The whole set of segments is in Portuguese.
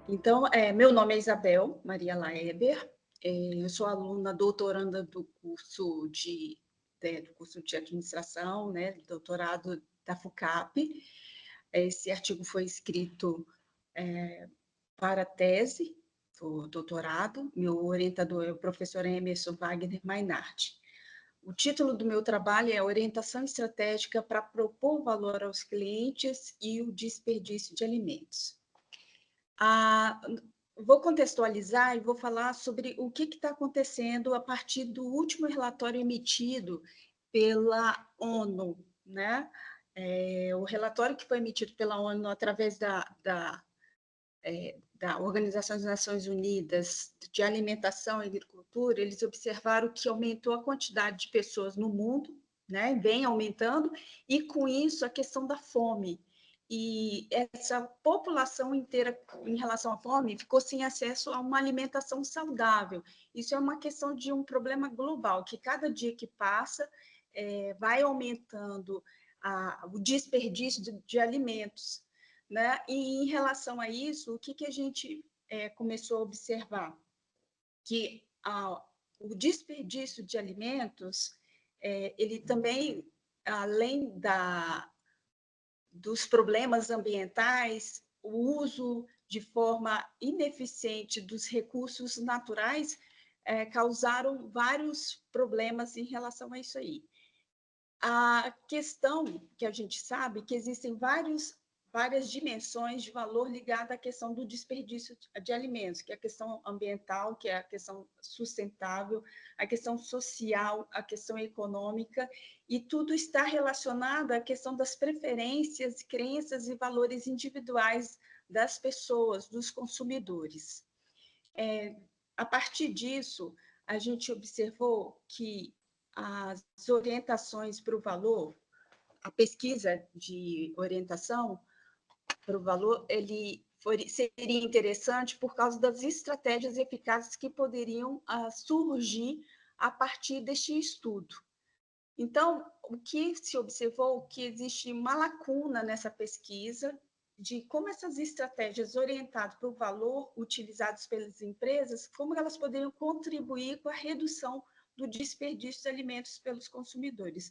Então, meu nome é Isabel Maria Laeber, eu sou aluna doutoranda do curso de administração, né, doutorado da FUCAP. Esse artigo foi escrito para a tese do doutorado. Meu orientador é o professor Emerson Wagner Mainardi. O título do meu trabalho é Orientação Estratégica para propor valor aos clientes e o desperdício de alimentos. Vou contextualizar e vou falar sobre o que está acontecendo a partir do último relatório emitido pela ONU, né? O relatório que foi emitido pela ONU através da Organização das Nações Unidas de Alimentação e Agricultura, eles observaram que aumentou a quantidade de pessoas no mundo, né? Vem aumentando, e com isso a questão da fome. E essa população inteira, em relação à fome, ficou sem acesso a uma alimentação saudável. Isso é uma questão de um problema global, que cada dia que passa vai aumentando o desperdício de alimentos, né? E em relação a isso, o que a gente começou a observar? Que o desperdício de alimentos, ele também, além dos problemas ambientais, o uso de forma ineficiente dos recursos naturais, causaram vários problemas em relação a isso aí. A questão que a gente sabe que existem várias dimensões de valor ligada à questão do desperdício de alimentos, que é a questão ambiental, que é a questão sustentável, a questão social, a questão econômica, e tudo está relacionado à questão das preferências, crenças e valores individuais das pessoas, dos consumidores. A partir disso, a gente observou que as orientações para o valor, a pesquisa de orientação para o valor, seria interessante por causa das estratégias eficazes que poderiam surgir a partir deste estudo. Então, o que se observou que existe uma lacuna nessa pesquisa de como essas estratégias orientadas para o valor utilizadas pelas empresas, como elas poderiam contribuir com a redução do desperdício de alimentos pelos consumidores.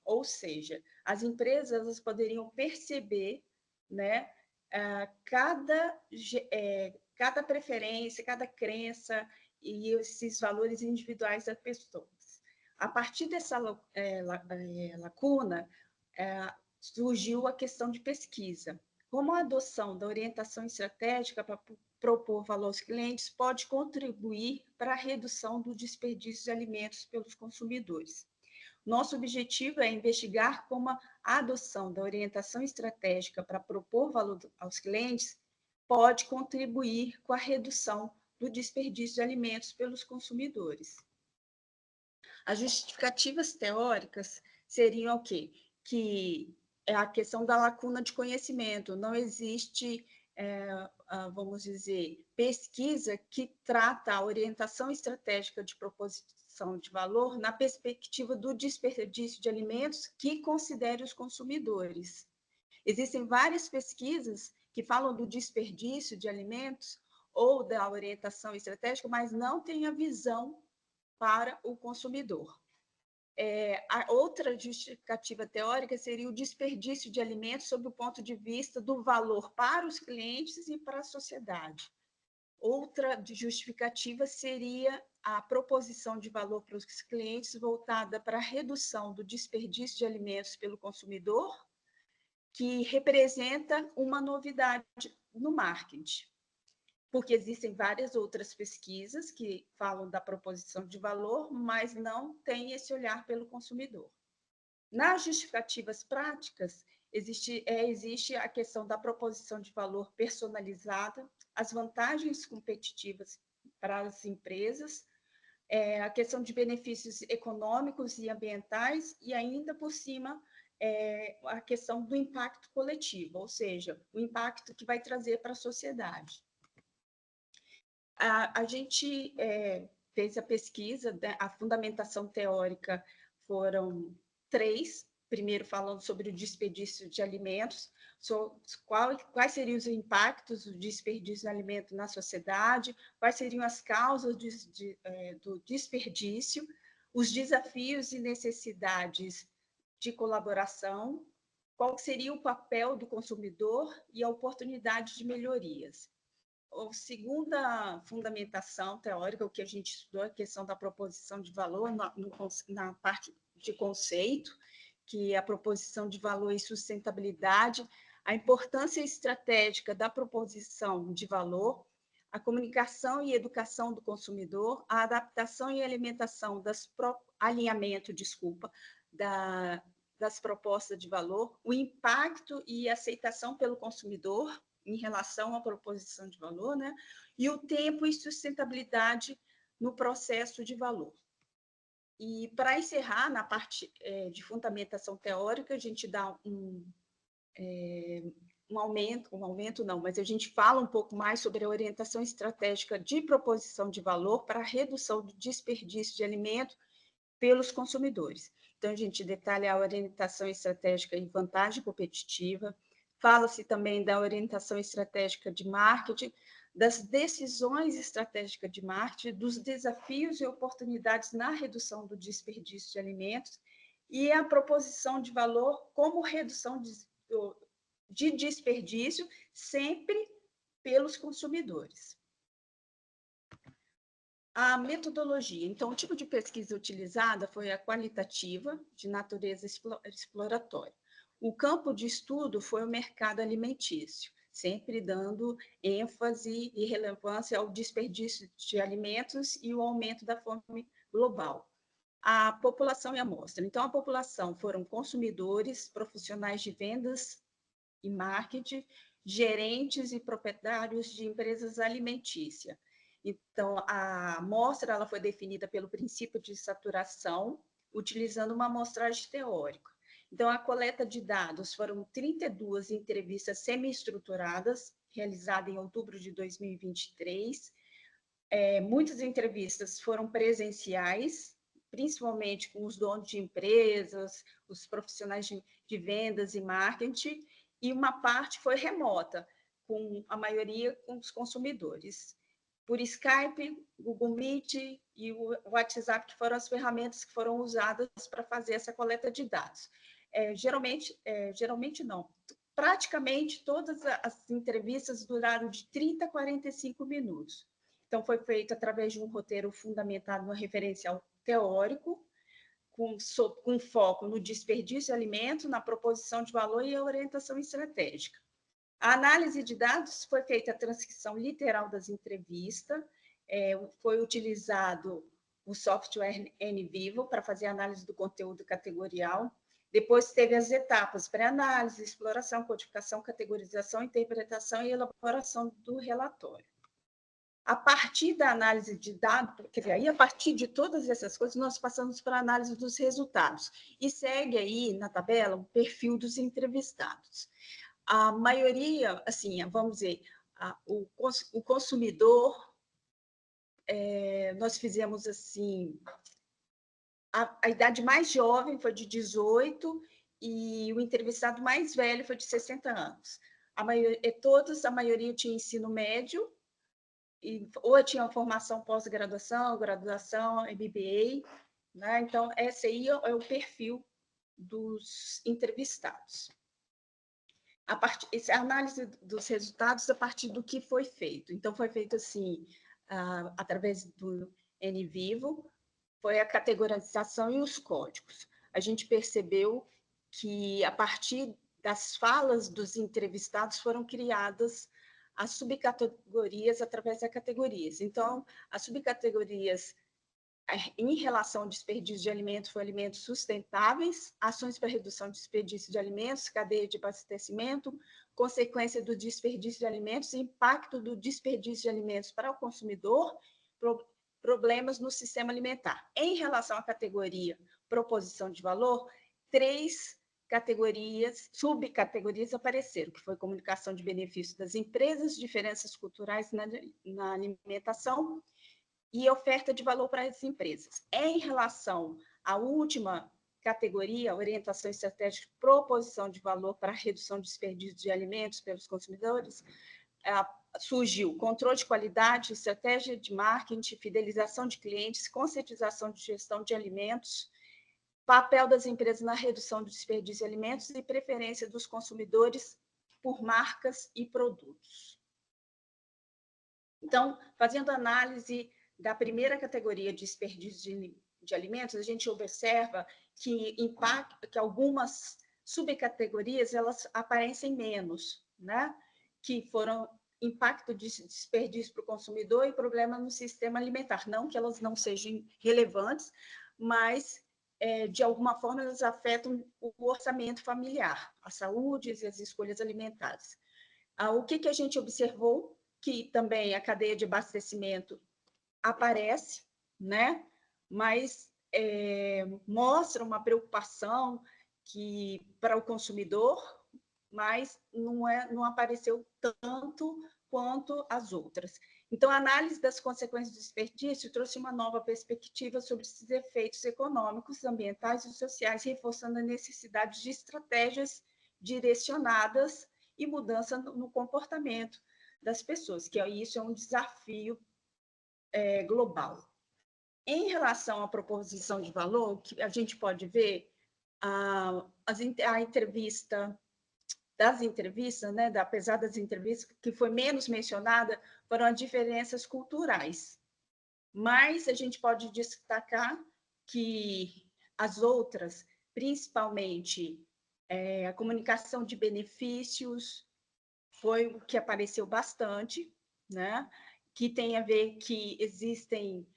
Ou seja, as empresas poderiam perceber, né, cada preferência, cada crença e esses valores individuais das pessoas. A partir dessa lacuna, surgiu a questão de pesquisa. Como a adoção da orientação estratégica para propor valor aos clientes pode contribuir para a redução do desperdício de alimentos pelos consumidores. Nosso objetivo é investigar como a adoção da orientação estratégica para propor valor aos clientes pode contribuir com a redução do desperdício de alimentos pelos consumidores. As justificativas teóricas seriam o quê? Que é a questão da lacuna de conhecimento. Não existe, vamos dizer, pesquisa que trata a orientação estratégica de proposição de valor na perspectiva do desperdício de alimentos que considere os consumidores. Existem várias pesquisas que falam do desperdício de alimentos ou da orientação estratégica, mas não tem a visão para o consumidor. A outra justificativa teórica seria o desperdício de alimentos sob o ponto de vista do valor para os clientes e para a sociedade. Outra justificativa seria a proposição de valor para os clientes voltada para a redução do desperdício de alimentos pelo consumidor, que representa uma novidade no marketing, porque existem várias outras pesquisas que falam da proposição de valor, mas não tem esse olhar pelo consumidor. Nas justificativas práticas, existe a questão da proposição de valor personalizada, as vantagens competitivas para as empresas, a questão de benefícios econômicos e ambientais, e ainda por cima, a questão do impacto coletivo, ou seja, o impacto que vai trazer para a sociedade. A gente fez a pesquisa, né? A fundamentação teórica foram 3 primeiro falando sobre o desperdício de alimentos, quais seriam os impactos do desperdício de alimento na sociedade, quais seriam as causas do desperdício, os desafios e necessidades de colaboração, qual seria o papel do consumidor e a oportunidade de melhorias. A segunda fundamentação teórica, o que a gente estudou, a questão da proposição de valor na parte de conceito, que é a proposição de valor e sustentabilidade, a importância estratégica da proposição de valor, a comunicação e educação do consumidor, a adaptação e alimentação das propostas de valor, o impacto e aceitação pelo consumidor em relação à proposição de valor, né? E o tempo e sustentabilidade no processo de valor. E, para encerrar, na parte de fundamentação teórica, a gente dá mas a gente fala um pouco mais sobre a orientação estratégica de proposição de valor para a redução do desperdício de alimento pelos consumidores. Então, a gente detalha a orientação estratégica e vantagem competitiva, fala-se também da orientação estratégica de marketing, das decisões estratégicas de marketing, dos desafios e oportunidades na redução do desperdício de alimentos e a proposição de valor como redução de desperdício, sempre pelos consumidores. A metodologia. Então, o tipo de pesquisa utilizada foi a qualitativa, de natureza exploratória. O campo de estudo foi o mercado alimentício, sempre dando ênfase e relevância ao desperdício de alimentos e o aumento da fome global. A população e a amostra. Então, a população foram consumidores, profissionais de vendas e marketing, gerentes e proprietários de empresas alimentícias. Então, a amostra ela foi definida pelo princípio de saturação, utilizando uma amostragem teórica. Então, a coleta de dados foram 32 entrevistas semi-estruturadas, realizadas em outubro de 2023. Muitas entrevistas foram presenciais, principalmente com os donos de empresas, os profissionais de vendas e marketing, e uma parte foi remota, com a maioria com os consumidores. Por Skype, Google Meet e o WhatsApp, que foram as ferramentas que foram usadas para fazer essa coleta de dados. Geralmente não. Praticamente todas as entrevistas duraram de 30 a 45 minutos. Então, foi feito através de um roteiro fundamentado no referencial teórico, com foco no desperdício de alimento, na proposição de valor e a orientação estratégica. A análise de dados foi feita a transcrição literal das entrevistas, foi utilizado o software NVivo para fazer a análise do conteúdo categorial. Depois teve as etapas pré-análise, exploração, codificação, categorização, interpretação e elaboração do relatório. A partir da análise de dados, quer dizer, aí a partir de todas essas coisas, nós passamos para a análise dos resultados. E segue aí na tabela o perfil dos entrevistados. A maioria, assim, vamos dizer, o consumidor, nós fizemos assim, a idade mais jovem foi de 18 e o entrevistado mais velho foi de 60 anos. A maioria tinha ensino médio, ou tinha formação pós-graduação, graduação, MBA, né? Então, esse aí é o perfil dos entrevistados. Essa análise dos resultados a partir do que foi feito. Então, foi feito assim, através do NVivo, foi a categorização e os códigos. A gente percebeu que, a partir das falas dos entrevistados, foram criadas as subcategorias através das categorias. Então, as subcategorias em relação ao desperdício de alimentos, foi alimentos sustentáveis, ações para redução de desperdício de alimentos, cadeia de abastecimento, consequência do desperdício de alimentos, impacto do desperdício de alimentos para o consumidor, problemas no sistema alimentar. Em relação à categoria proposição de valor, 3 subcategorias apareceram, que foi comunicação de benefícios das empresas, diferenças culturais na alimentação e oferta de valor para as empresas. Em relação à última categoria, orientação estratégica, proposição de valor para a redução de desperdício de alimentos pelos consumidores, surgiu controle de qualidade, estratégia de marketing, fidelização de clientes, conscientização de gestão de alimentos, papel das empresas na redução do desperdício de alimentos e preferência dos consumidores por marcas e produtos. Então, fazendo análise da primeira categoria de desperdício de alimentos, a gente observa que algumas subcategorias elas aparecem menos, né? Que foram impacto de desperdício para o consumidor e problema no sistema alimentar. Não que elas não sejam relevantes, mas de alguma forma elas afetam o orçamento familiar, a saúde e as escolhas alimentares. O que a gente observou? Que também a cadeia de abastecimento aparece, né? Mas mostra uma preocupação que para o consumidor, mas não apareceu tanto quanto as outras. Então, a análise das consequências do desperdício trouxe uma nova perspectiva sobre esses efeitos econômicos, ambientais e sociais, reforçando a necessidade de estratégias direcionadas e mudança no comportamento das pessoas, que isso é um desafio global. Em relação à proposição de valor, que a gente pode ver a entrevista das entrevistas, né, apesar das entrevistas, que foi menos mencionada, foram as diferenças culturais. Mas a gente pode destacar que as outras, principalmente a comunicação de benefícios, foi o que apareceu bastante, né? Que tem a ver que existem,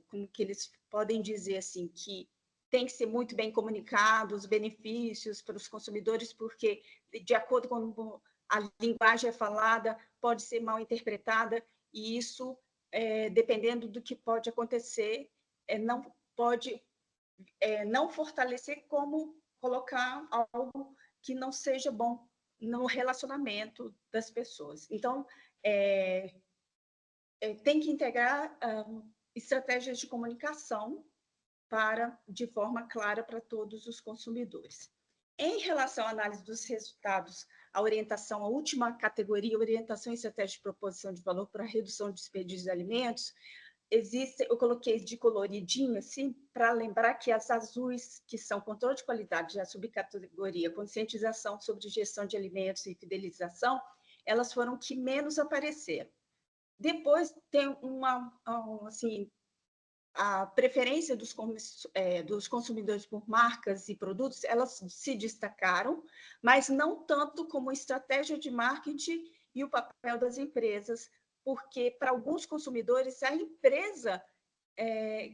como que eles podem dizer assim, que tem que ser muito bem comunicado os benefícios para os consumidores, porque, de acordo com a linguagem é falada, pode ser mal interpretada, e isso, dependendo do que pode acontecer, não pode não fortalecer como colocar algo que não seja bom no relacionamento das pessoas. Então, tem que integrar estratégias de comunicação de forma clara para todos os consumidores. Em relação à análise dos resultados, a orientação, a última categoria, orientação e estratégia de proposição de valor para a redução de desperdício de alimentos, eu coloquei de coloridinho, assim, para lembrar que as azuis, que são controle de qualidade, a subcategoria, conscientização sobre gestão de alimentos e fidelização, elas foram que menos apareceram. Depois tem assim, a preferência dos consumidores por marcas e produtos, elas se destacaram, mas não tanto como estratégia de marketing e o papel das empresas, porque para alguns consumidores a empresa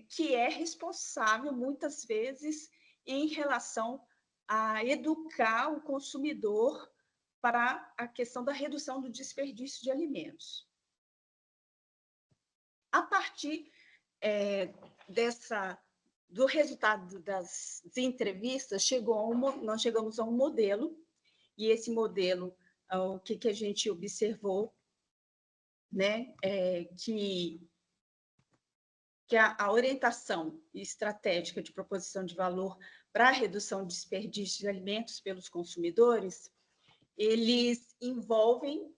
que é responsável, muitas vezes, em relação a educar o consumidor para a questão da redução do desperdício de alimentos. A partir do resultado das entrevistas, nós chegamos a um modelo, e esse modelo, o que a gente observou, né, que a orientação estratégica de proposição de valor para a redução de desperdício de alimentos pelos consumidores, eles envolvem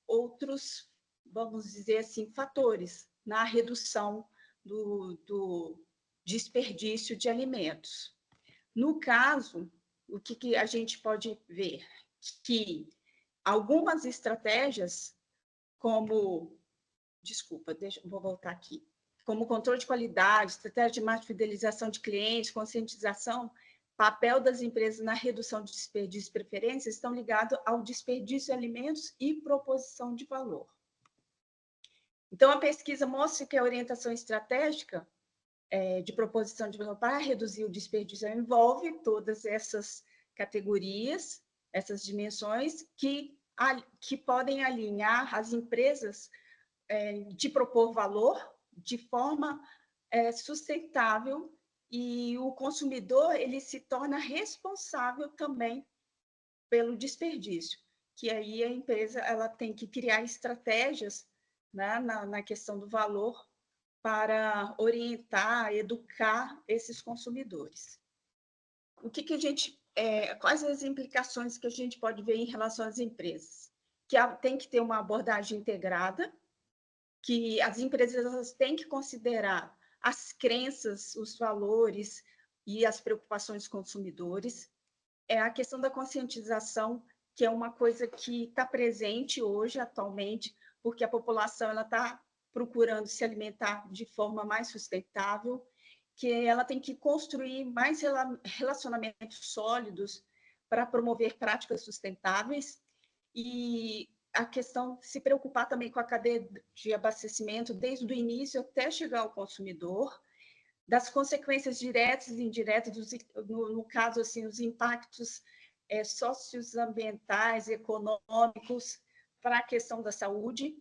outros, vamos dizer assim, fatores na redução do desperdício de alimentos. No caso, o que a gente pode ver? Que algumas estratégias, vou voltar aqui, como controle de qualidade, estratégia de marketing, fidelização de clientes, conscientização, papel das empresas na redução de desperdício e preferências estão ligados ao desperdício de alimentos e proposição de valor. Então, a pesquisa mostra que a orientação estratégica de proposição de valor para reduzir o desperdício envolve todas essas categorias, essas dimensões que podem alinhar as empresas de propor valor de forma sustentável, e o consumidor ele se torna responsável também pelo desperdício, que aí a empresa ela tem que criar estratégias, né, na questão do valor para orientar, educar esses consumidores. O que a gente, quais as implicações que a gente pode ver em relação às empresas? Que tem que ter uma abordagem integrada, que as empresas têm que considerar as crenças, os valores e as preocupações dos consumidores. É a questão da conscientização, que é uma coisa que está presente hoje, atualmente, porque a população está procurando se alimentar de forma mais sustentável, que ela tem que construir mais relacionamentos sólidos para promover práticas sustentáveis e a questão de se preocupar também com a cadeia de abastecimento, desde o início até chegar ao consumidor, das consequências diretas e indiretas, no caso, assim, os impactos socioambientais, econômicos, para a questão da saúde,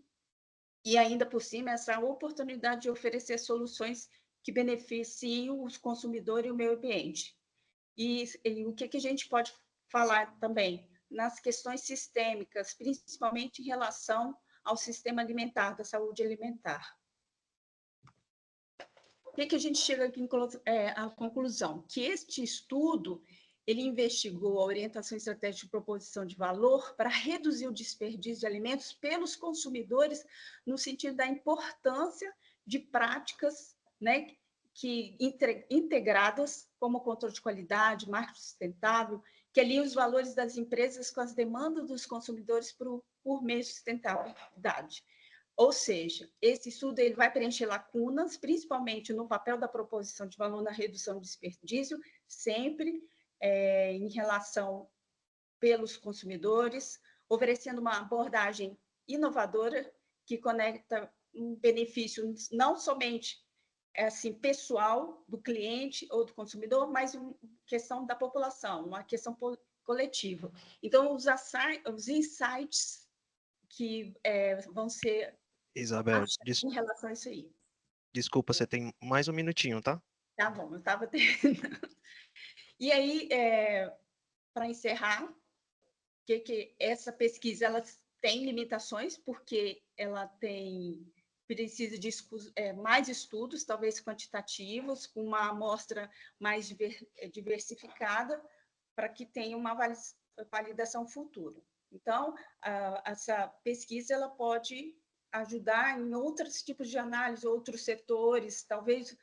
e ainda por cima, essa oportunidade de oferecer soluções que beneficiem os consumidores e o meio ambiente. E o que a gente pode falar também? Nas questões sistêmicas, principalmente em relação ao sistema alimentar, da saúde alimentar. O que a gente chega aqui à conclusão? Que este estudo ele investigou a orientação estratégica de proposição de valor para reduzir o desperdício de alimentos pelos consumidores, no sentido da importância de práticas, né, integradas, como controle de qualidade, marketing sustentável, que alinham os valores das empresas com as demandas dos consumidores por meio de sustentabilidade. Ou seja, esse estudo ele vai preencher lacunas, principalmente no papel da proposição de valor na redução do desperdício, sempre em relação pelos consumidores, oferecendo uma abordagem inovadora que conecta um benefício não somente assim pessoal do cliente ou do consumidor, mas uma questão da população, uma questão coletiva. Então, os insights que vão ser Isabel, em relação a isso aí. desculpa, você tem mais um minutinho, tá? Tá bom, eu estava terminando. E aí, para encerrar, que essa pesquisa ela tem limitações, porque ela precisa de mais estudos, talvez quantitativos, com uma amostra mais diversificada, para que tenha uma validação futura. Então, essa pesquisa ela pode ajudar em outros tipos de análise, outros setores, talvez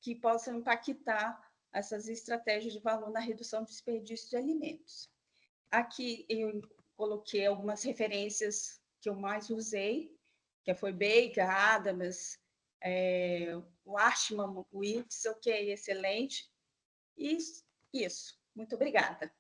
que possam impactar essas estratégias de valor na redução do desperdício de alimentos. Aqui eu coloquei algumas referências que eu mais usei, que foi Baker, Adams, o Ashman, o Witzel, que é excelente. E isso. Muito obrigada.